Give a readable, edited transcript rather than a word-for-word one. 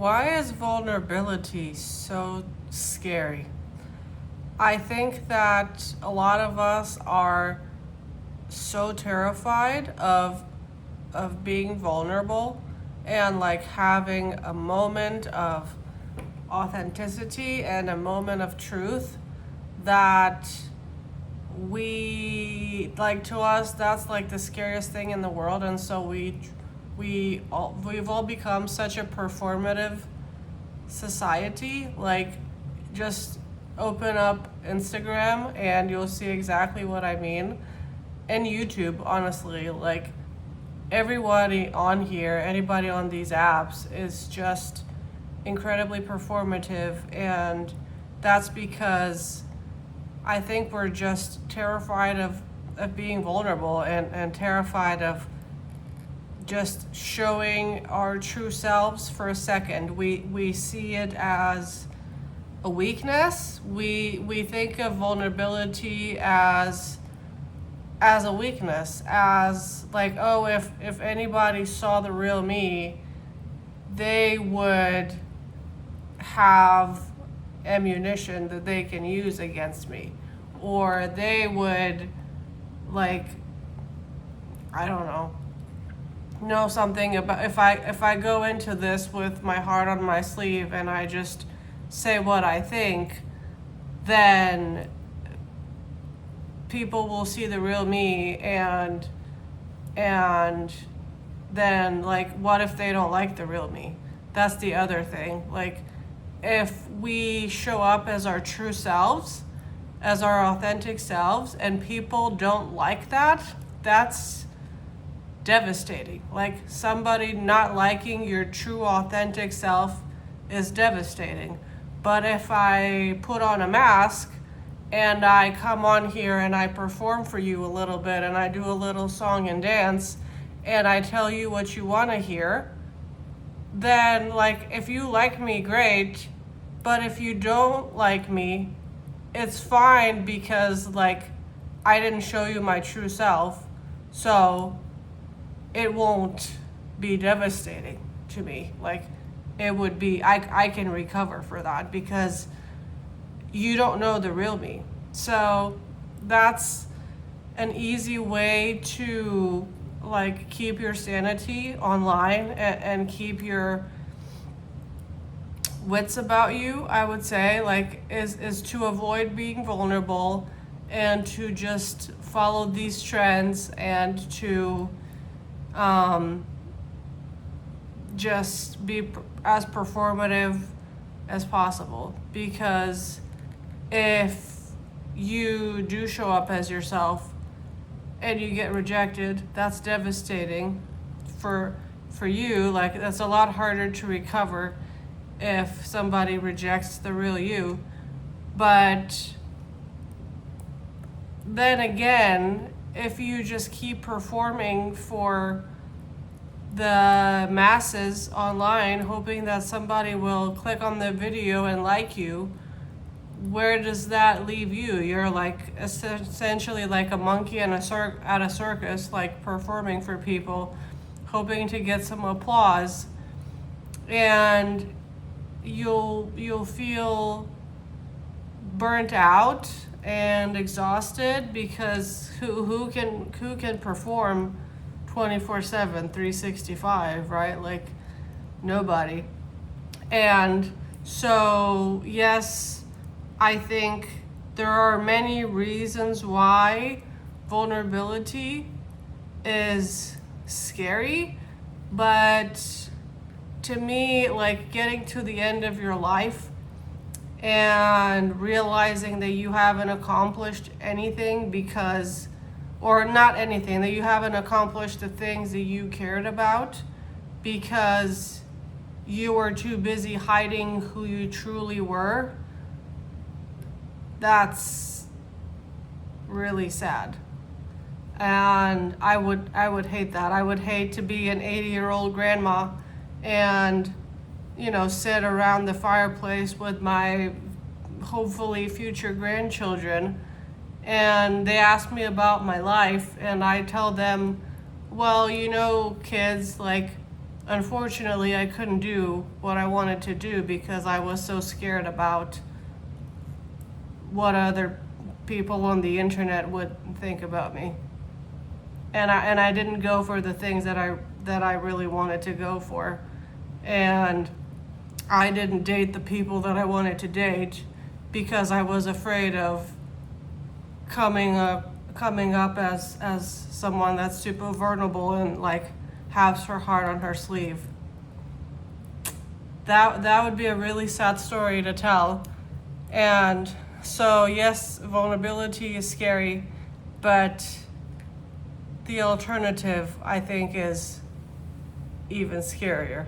Why is vulnerability so scary? I think that a lot of us are so terrified of being vulnerable and like having a moment of authenticity and a moment of truth that to us that's like the scariest thing in the world, and so we've all become such a performative society. Like, just open up Instagram and you'll see exactly what I mean. And YouTube, honestly, like everybody on here, anybody on these apps is just incredibly performative, and that's because I think we're just terrified of being vulnerable and terrified of just showing our true selves for a second. We see it as a weakness. We think of vulnerability as a weakness, as like, oh, if anybody saw the real me, they would have ammunition that they can use against me, or they would, like, I don't know something about, if I go into this with my heart on my sleeve and I just say what I think, then people will see the real me, and then, like, what if they don't like the real me? That's the other thing. Like, if we show up as our true selves, as our authentic selves, and people don't like that, that's devastating. Like, somebody not liking your true authentic self is devastating. But if I put on a mask and I come on here and I perform for you a little bit and I do a little song and dance and I tell you what you want to hear, then, like, if you like me, great. But if you don't like me, it's fine, because, like, I didn't show you my true self, so it won't be devastating to me. Like, it would be, I can recover for that because you don't know the real me. So that's an easy way to, like, keep your sanity online and keep your wits about you, I would say, like, is to avoid being vulnerable and to just follow these trends and to just be as performative as possible. Because if you do show up as yourself and you get rejected, that's devastating for you. Like, that's a lot harder to recover if somebody rejects the real you. But then again, if you just keep performing for the masses online, hoping that somebody will click on the video and like you, where does that leave you? You're like essentially like a monkey at a circus, like performing for people, hoping to get some applause, and you'll feel burnt out and exhausted, because who can perform 24/7, 365, right? Like, nobody. And so, yes, I think there are many reasons why vulnerability is scary, but to me, like, getting to the end of your life and realizing that you haven't accomplished anything because, or not anything, that you haven't accomplished the things that you cared about because you were too busy hiding who you truly were, that's really sad. And I would hate that. I would hate to be an 80-year-old grandma and, sit around the fireplace with my hopefully future grandchildren, and they ask me about my life, and I tell them, well, kids, like, unfortunately, I couldn't do what I wanted to do because I was so scared about what other people on the internet would think about me. And I didn't go for the things that I really wanted to go for. And I didn't date the people that I wanted to date because I was afraid of coming up as someone that's super vulnerable and like has her heart on her sleeve. That would be a really sad story to tell. And so yes, vulnerability is scary, but the alternative I think is even scarier.